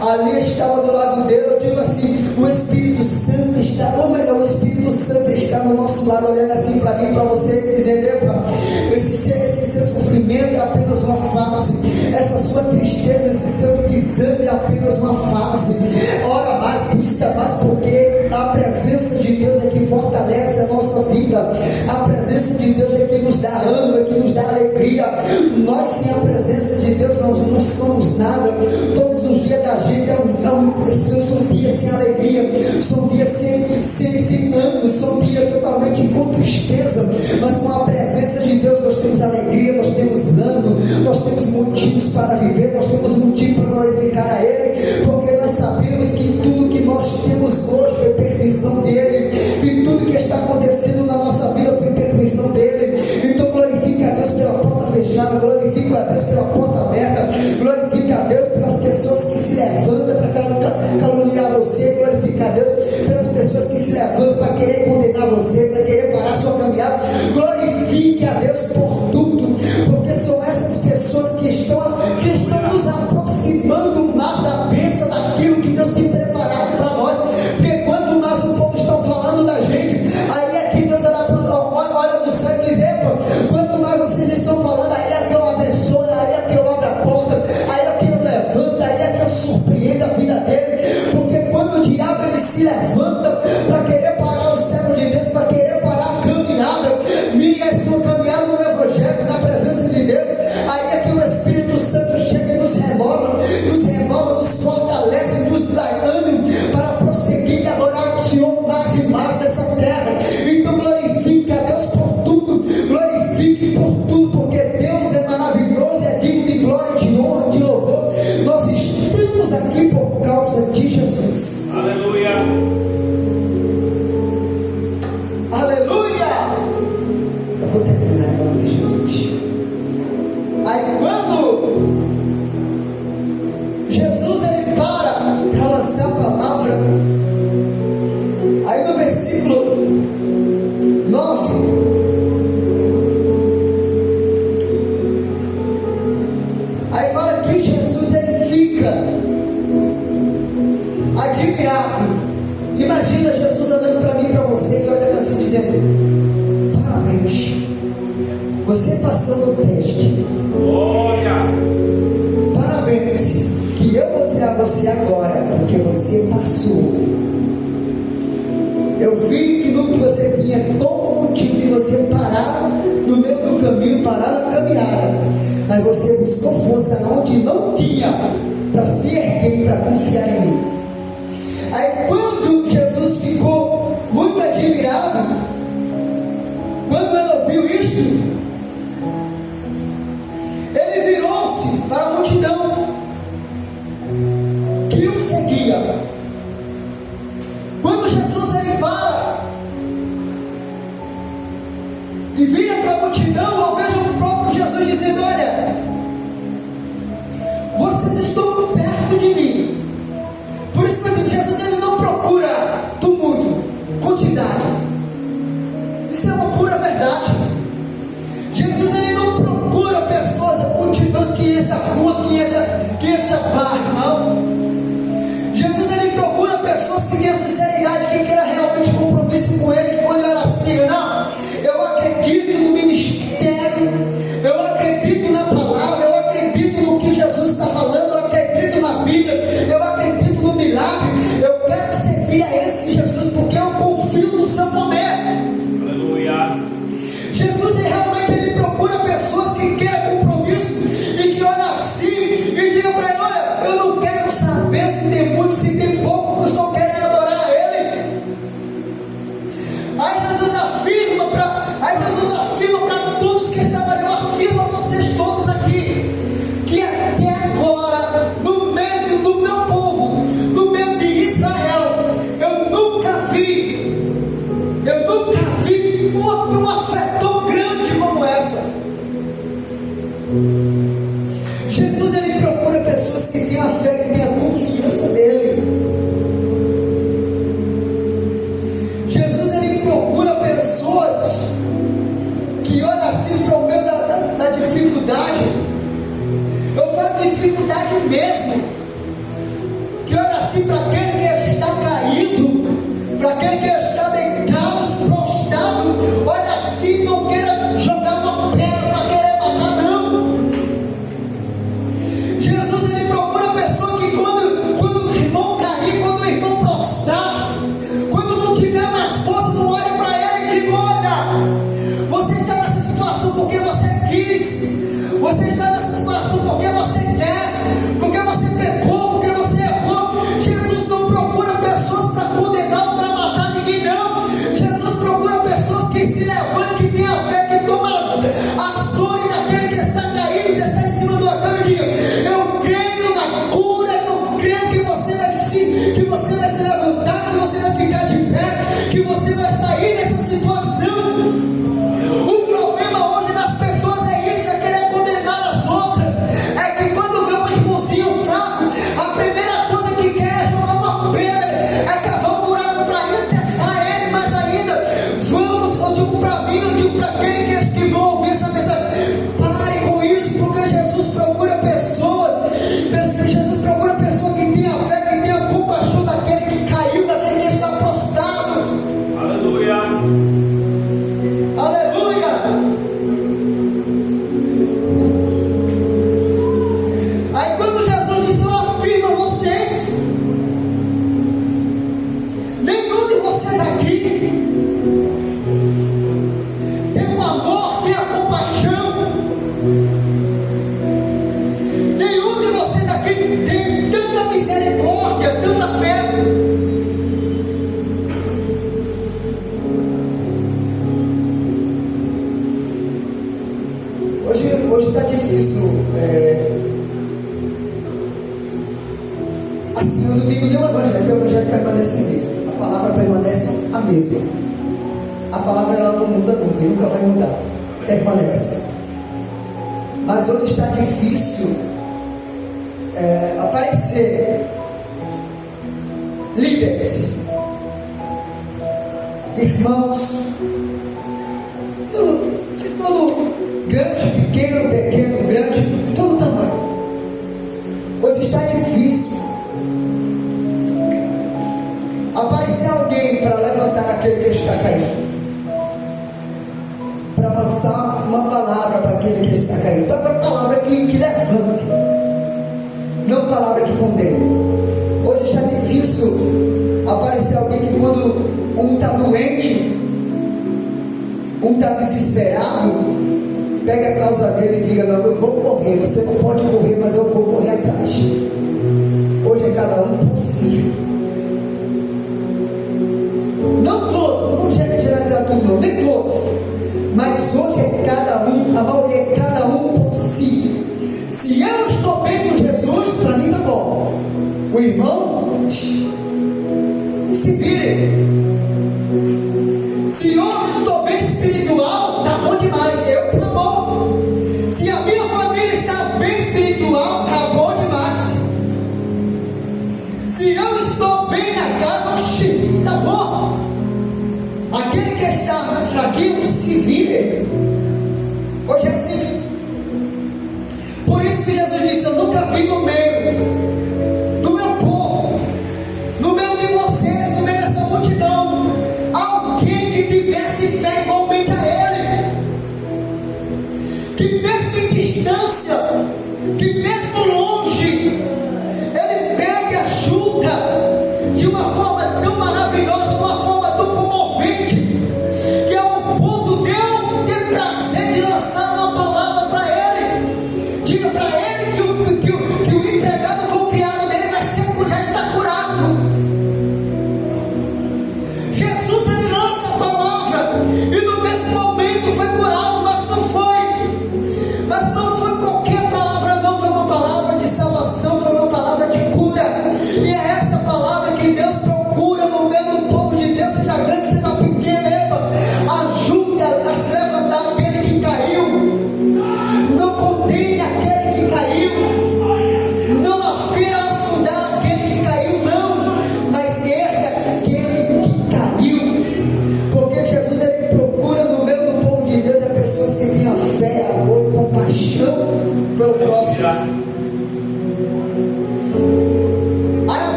S1: Ali estava do lado dele, eu digo assim, o Espírito Santo está, ou melhor, o Espírito Santo está no nosso lado, olhando assim para mim, para você, dizendo: epa, esse seu sofrimento é apenas uma fase, essa sua tristeza, esse seu desânimo é apenas uma fase. Ora mais, busca mais, porque a presença de Deus é que fortalece a nossa vida, a presença de Deus é que nos dá ânimo, é que nos dá alegria. Nós, sem a presença de Deus, nós não somos nada. Todos os dias da gente são dias sem alegria, são dias sem ânimo, são dias totalmente com tristeza. Mas com a presença de Deus nós temos alegria, nós temos ânimo, nós temos motivos para viver, nós temos motivo para glorificar a Ele, porque nós sabemos que tudo que nós temos hoje foi permissão dEle, e tudo que está acontecendo na nossa vida foi permissão dEle. Então glorifica a Deus pela porta fechada, glorifica a Deus pela porta aberta, glorifica a Deus pelas pessoas que se levantam para caluniar você, glorifica a Deus pelas pessoas que se levantam para querer condenar você, para querer parar a sua caminhada. Glorifique a Deus por tudo, porque são essas pessoas que estão nos aproximando mais da bênção, daquilo que Deus tem preparado para nós. Porque quanto mais o povo está falando da gente, aí é que Deus olha no céu e diz: epa, quanto mais vocês estão falando, aí é que eu abençoo, aí é que eu abro a porta, aí é que eu levanto, aí é que eu surpreendo a vida dele. Porque quando o diabo ele se levanta para querer parar o servo de Deus, para querer parar a caminhada, minha e sua caminhada no Evangelho, na presença de Deus, aí é que o Espírito Santo chega e nos renova, nos fortalece, nos dá ânimo para prosseguir e adorar o Senhor mais e mais nessa terra. Então glorifique a Deus por tudo, glorifique por tudo, porque Deus é maravilhoso, é digno de glória, de honra, de louvor. Nós estamos aqui por causa de Jesus.
S2: Aleluia.
S1: Aleluia. Eu vou terminar em nome de Jesus. Aí quando Jesus ele para lançar a palavra, aí no versículo 9, aí fala que Jesus ele fica admirado. Imagina Jesus olhando para mim e para você e olhando assim dizendo: parabéns, você passou no teste.
S2: Glória.
S1: Parabéns, que eu vou tirar você agora, porque você passou. Eu vi que no que você tinha todo motivo de você parar no meio do caminho, parar na caminhada, mas você buscou força onde não tinha, para se erguer e para confiar em mim. Aí quando Jesus ficou muito admirado, quando ele ouviu isto, ele virou-se para a multidão que o seguia. Quando Jesus ele para e vira para a multidão, eu vejo o próprio Jesus dizendo: olha, vocês estão perto de mim. Por isso que Jesus ele não procura tumulto, quantidade. Isso é uma pura verdade. Jesus ele não procura saber se tem muito, se tem pouco, que só querem adorar a Ele. Aí Jesus afirma para todos que estavam ali, afirma a vocês todos aqui, que até agora, no meio do meu povo, no meio de Israel, eu nunca vi uma fé tão grande como essa. Jesus, ele procura pessoas que têm a fé, que têm a confiança nele. Jesus, ele procura pessoas que olham assim para o meio da dificuldade. Eu falo dificuldade mesmo, que olha assim para aquele que está caído, para aquele que está deitado, prostrado, olha assim, não queira jogar uma pedra para querer matar, não. Jesus, ele procura a pessoa que quando o irmão cair, quando o irmão prostrar, quando não tiver mais força, não olhe para ele e diga: olha, você está nessa situação porque você quis, você está nessa situação porque você quer, porque você pecou, porque você errou. Jesus não procura pessoas para condenar ou para matar ninguém, não. Jesus procura pessoas que se levantem, que tenham a fé, que tomam as dores daquele que está caído, que está em cima de uma cama, e diga: eu creio na cura, eu creio que você vai se levantar, que você vai ficar de pé, que você vai sair dessa situação. O problema hoje das pessoas é isso, é querer condenar as outras. É que quando vê um irmãozinho fraco, a primeira coisa que quer é jogar uma pedra, é cavar um buraco para enterrar ele. Mas ainda, eu digo para mim, eu digo para aqueles que vão ouvir essa mensagem: pare com isso, porque Jesus procura pessoas que tenham a fé, que tenham compaixão daquele que caiu, daquele que está prostrado.
S2: Aleluia.
S1: Aleluia! Aí quando Jesus disse: eu afirmo a vocês, nenhum de vocês aqui tem o amor, tem a compaixão, nenhum de vocês aqui tem tanta misericórdia, tanta fé. Hoje está difícil, assim, eu não digo nem o evangelho permanece o mesmo, a palavra permanece a mesma, a palavra ela não muda nunca e nunca vai mudar, permanece. Mas hoje está difícil aparecer líderes, irmãos, de todo grande, pequeno, grande, de todo tamanho. Hoje está difícil aparecer alguém para levantar aquele que está caído, para lançar uma palavra para aquele que está caído. Então, uma palavra que levante, não palavra que condene. Hoje está difícil aparecer alguém que, quando um está doente, um está desesperado, pega a causa dele e diga: não, eu vou correr, você não pode correr, mas eu vou correr atrás. Hoje é cada um por si. Não todos, não vamos generalizar tudo não, nem todos, mas hoje é cada um, a maioria é cada um por si. Se eu estou bem com Jesus, para mim está bom. O irmão, se vire. Se hoje estou bem espiritual, está bom demais, eu está bom. Se a minha família está bem espiritual, está bom demais. Se eu estou bem na casa, está bom. Aquele que está fraquinho, se vire. Hoje é assim. Por isso que Jesus disse: eu nunca vi no meio do meu povo, no meio de vocês, no meio dessa multidão, alguém que tivesse fé igualmente a Ele, que mesmo em distância, que mesmo longe, Ele pega e ajuda de uma forma tão maravilhosa, de uma forma tão comovente, que é o ponto de eu ter prazer de lançar uma palavra para Ele. Diga para ele que o empregado com o criado dele vai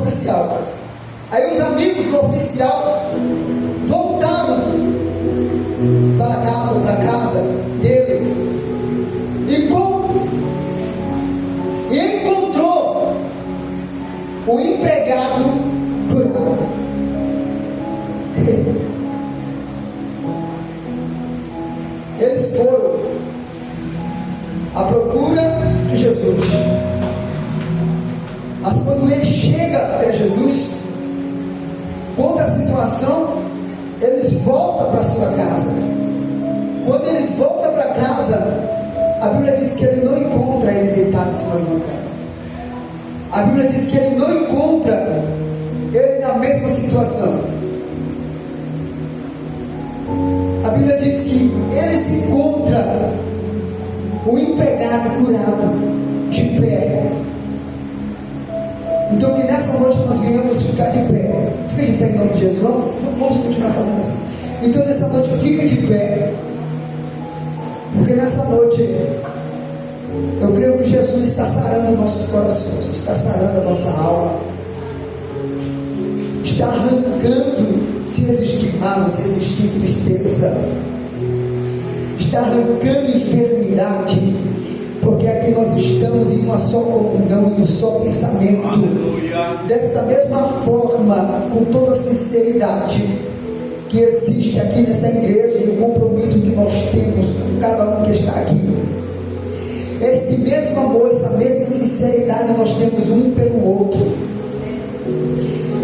S1: oficial. Aí os amigos do oficial voltaram para casa dele e encontrou o empregado curado. Eles foram à procura de Jesus. Mas quando ele chega até Jesus, conta a situação, eles voltam para sua casa. Quando eles voltam para casa, a Bíblia diz que ele não encontra ele deitado em cima de uma cama. A Bíblia diz que ele não encontra ele na mesma situação. A Bíblia diz que eles encontram o empregado curado de pé. Então que nessa noite nós venhamos ficar de pé. Fica de pé em nome de Jesus. Vamos continuar fazendo assim. Então nessa noite fica de pé. Porque nessa noite eu creio que Jesus está sarando nossos corações, está sarando a nossa alma, está arrancando, se existir mal, se existir tristeza, está arrancando enfermidade, porque aqui nós estamos em uma só comunhão, em um só pensamento. Aleluia. Desta mesma forma, com toda a sinceridade que existe aqui nessa igreja e o compromisso que nós temos com cada um que está aqui, este mesmo amor, essa mesma sinceridade nós temos um pelo outro.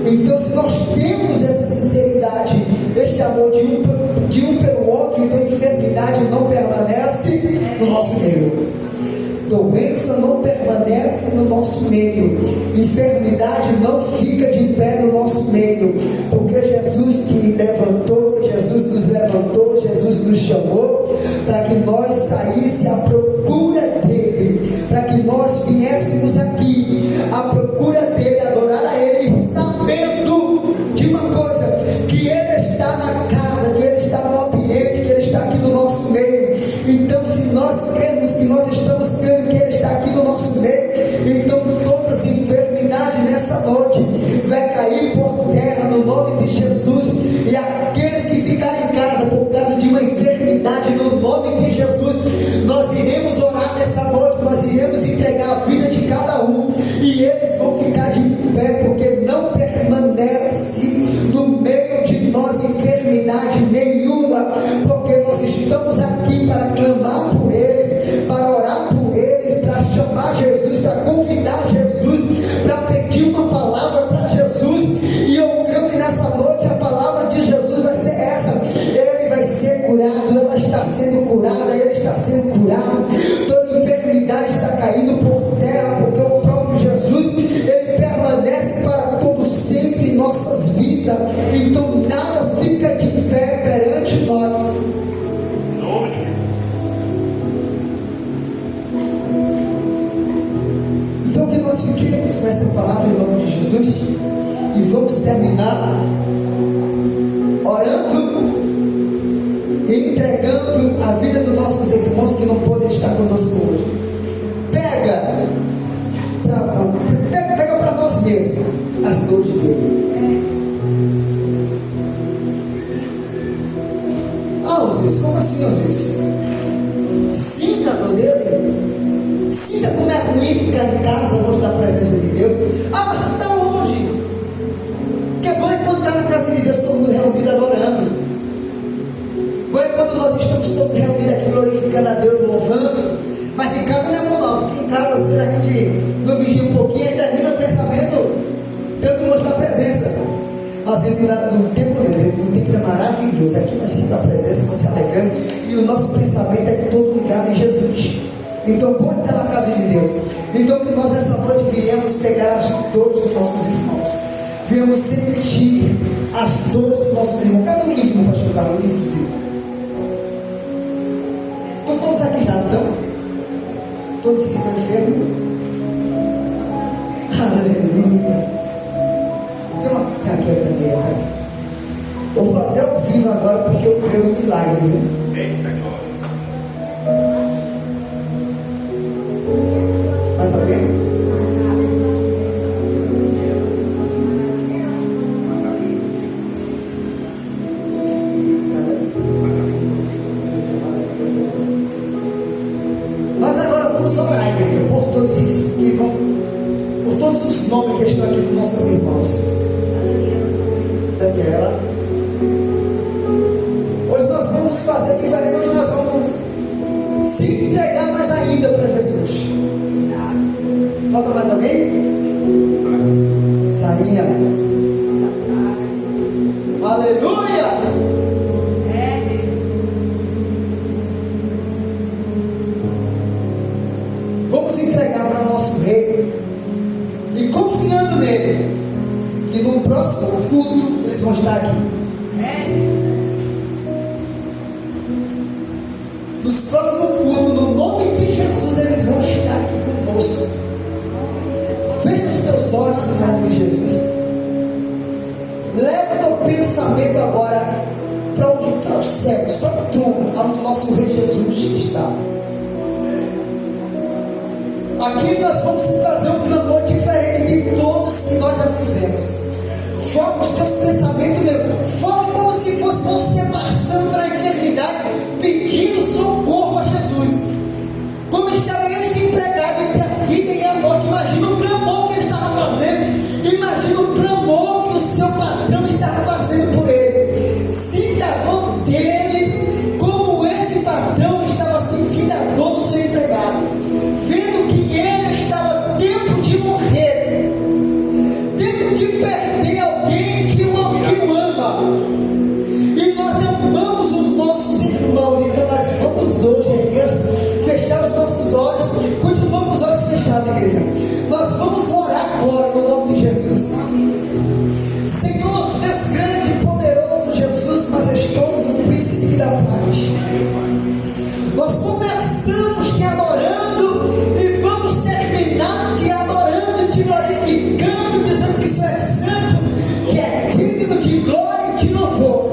S1: Então, se nós temos essa sinceridade, este amor de um pelo outro, então a enfermidade não permanece no nosso meio, doença não permanece no nosso meio, enfermidade não fica de pé no nosso meio, porque Jesus que levantou, Jesus nos levantou, Jesus nos chamou para que nós saísse à procura dele, para que nós viéssemos aqui à procura dele, adorar a ele, sabendo de uma coisa, que ele está na casa, que ele está no ambiente, que ele está aqui no nosso meio. Então, se nós cremos que nós estamos crendo que ele está aqui no nosso meio, então toda essa enfermidade nessa noite vai cair por terra no nome de Jesus. E aqueles que ficarem em casa por causa de uma enfermidade, no nome de Jesus, nós iremos orar nessa noite, nós iremos entregar a vida de cada um, e eles vão ficar de pé, porque não permanece no meio de nós enfermidade nenhuma, porque nós estamos aqui para clamar por eles, para orar por eles, para chamar Jesus, para convidar Jesus, para pedir uma palavra para Jesus. E eu creio que nessa noite a palavra de Jesus vai ser essa: ele vai ser curado, ela está sendo curada, ele está sendo curado, toda enfermidade está caindo por terra, porque o próprio Jesus, ele permanece para todo sempre em nossas vidas. Então nada fica de pé perante nós. Então que nós fiquemos com essa palavra em nome de Jesus, e vamos terminar orando e entregando a vida dos nossos irmãos que não podem estar conosco hoje. Pega para nós mesmos as dores dele. Osíris, como assim, Osíris? Sinta a dor dele. Sinta como é ruim ficar em casa longe da presença de Deus. Mas está longe. Que é bom é quando está na casa de Deus, todo mundo reunido adorando. Bom é quando nós estamos todos reunidos aqui glorificando a Deus, louvando. Mas em casa não é bom não, porque em casa às vezes a gente não vigia um pouquinho e termina o pensamento tanto longe da presença. Mas dentro do tempo é maravilhoso. Aqui nós sentimos a presença, nós se alegrando, e o nosso pensamento é todo ligado em Jesus. Então, bom estar na casa de Deus. Então, que nós nessa noite viemos pegar as dores dos nossos irmãos, viemos sentir as dores dos nossos irmãos. Cadê o livro, pastor Carlos? O livrozinho. Estão todos aqui já, então? Todos que estão enfermos? Aleluia. Tem aqui a cadeira. Vou fazer ao vivo agora, porque eu creio no milagre, viu?
S2: Eita glória.
S1: Mais alguém? porque estou aqui com nossos irmãos. Daniela. Hoje nós vamos fazer diferente, hoje nós vamos se entregar mais ainda para Jesus. Falta mais alguém? Sarinha. Aleluia! Vamos entregar para o nosso rei e confiando nele, que no próximo culto eles vão estar aqui. Nos próximos cultos, no nome de Jesus, eles vão estar aqui conosco. Fecha os teus olhos no nome de Jesus. Leva teu pensamento agora para os céus, para o trono, onde o nosso Rei Jesus está. Aqui nós vamos fazer um clamor diferente de todos que nós já fizemos. Foca os teus pensamentos, meu. Foca como se fosse você passando pela enfermidade, pedindo socorro a Jesus. Como estava este empregado entre a vida e a morte. Imagina o clamor que ele estava fazendo. Imagina o clamor que o seu patrão estava fazendo por ele. Sinta a dor deles, como esse patrão estava sentindo a dor do seu empregado, vendo que ele estava tempo de morrer, tempo de perder alguém que o ama. E nós amamos os nossos irmãos. Então nós vamos hoje, igreja, fechar os nossos olhos. Continuamos com os olhos fechados, igreja. Nós vamos orar agora no nome de Jesus. Senhor, Deus grande e poderoso, Jesus majestoso, o príncipe da paz. Nós começamos te adorando e vamos terminar te adorando, te glorificando, dizendo que o Senhor é santo, que é digno de glória e de louvor.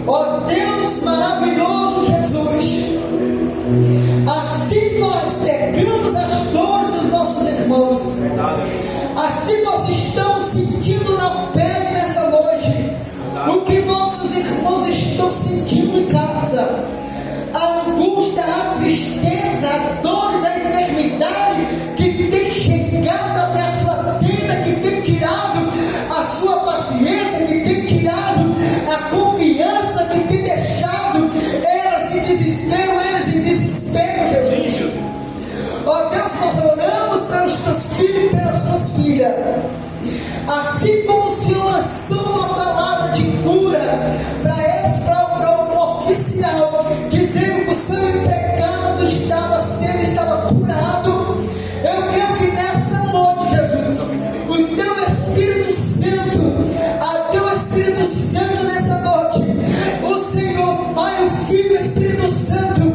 S1: Ó Deus maravilhoso, Jesus, assim nós pegamos as dores dos nossos irmãos, assim nós estamos sentindo na pele nessa noite o que nossos irmãos estão sentindo em casa. A angústia, a tristeza, a dores, a enfermidade que tem chegado até a sua tenda, que tem tirado a sua paciência, que tem tirado a confiança, que tem deixado elas em desespero, Jesus. Ó Deus, nós oramos pelos teus filhos e pelas tuas filhas. Assim como o Senhor lançou uma palavra de cura para o oficial, dizendo que o seu empregado estava curado, eu creio que nessa noite, Jesus, o teu Espírito Santo, nessa noite, o Senhor Pai, o Filho e o Espírito Santo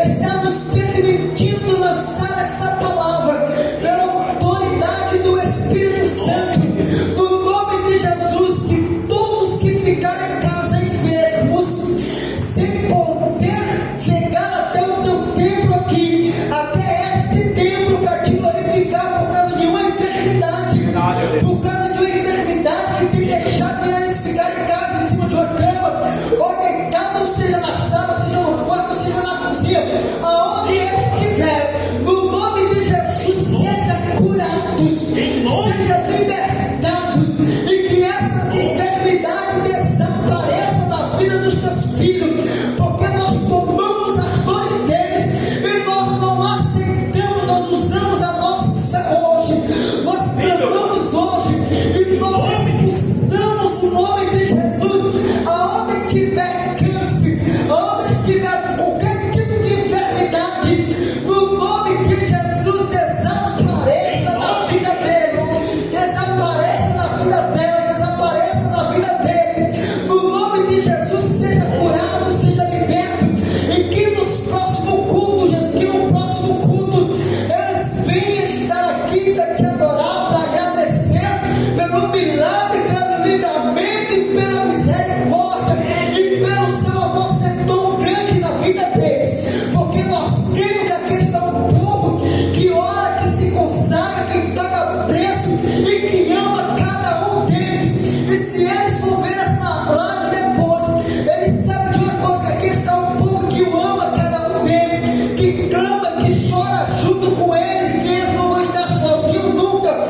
S1: está nos permitindo lançar essa palavra pela autoridade do Espírito Santo, no nome de Jesus, que todos que ficarem em casa enfermos, sem poder chegar até o teu templo aqui, até este templo para te glorificar por causa de uma enfermidade, que tem deixado eles ficarem em casa, em cima de uma cama, ou deitado, seja na sala, seja no quarto, seja na cozinha, aonde eles estiver, no nome de Jesus, seja curados, seja libertados, e que essas enfermidades desapareçam da vida dos teus filhos, porque nós tomamos as dores deles e nós não aceitamos, nós usamos a nossa fé hoje, nós clamamos hoje e nós expulsamos o nome de Jesus, aonde tiver câncer, aonde estiver qualquer tipo de enfermidade, no nome de Jesus, desapareça da vida deles, desapareça da vida dela, desapareça da vida deles, no nome de Jesus, seja curado, seja liberto, e que nos próximos cultos, eles venham estar aqui para te adorar, para agradecer pelo milagre, pelo livramento e pela misericórdia e pelo seu amor ser tão grande na vida deles, porque nós cremos que aqui está um povo que ora, que se consagra, que paga preço e que ama cada um deles. E se eles for ver essa live depois, eles sabem de uma coisa, que aqui está um povo que o ama cada um deles, que clama, que chora junto com eles, e que eles não vão estar sozinhos nunca,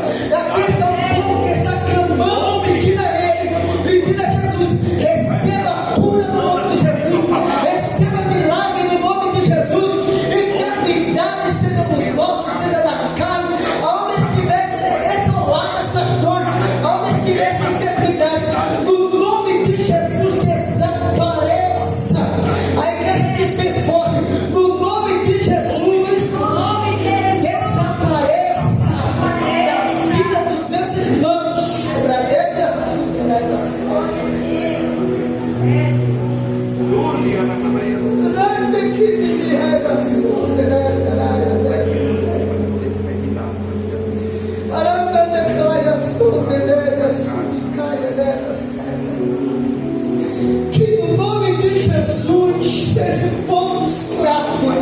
S1: Que no nome de Jesus sejam todos curados.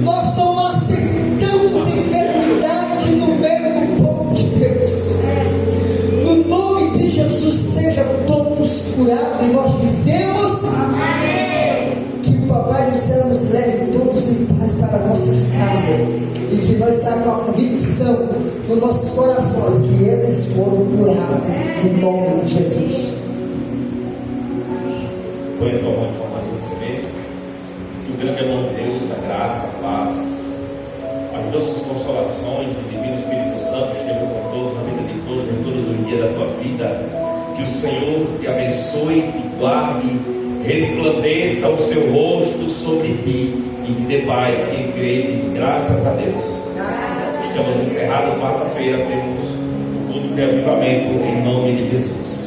S1: Nós não aceitamos enfermidade no meio do povo de Deus. No nome de Jesus sejam todos curados. E nós dizemos que o Papai do Céu nos leve todos em paz para nossas casas. E que nós saibamos a convicção nos nossos corações que eles foram curados no nome de Jesus.
S2: Põe a tua mão em forma de receber. Que o grande amor de Deus, a graça, a paz, as doces consolações do Divino Espírito Santo estejam com todos, na vida de todos, em todos os dias da tua vida. Que o Senhor te abençoe, te guarde, resplandeça o seu rosto sobre ti e te dê paz. Quem crê diz graças a Deus. Estamos encerrados quarta-feira, temos o culto de avivamento em nome de Jesus.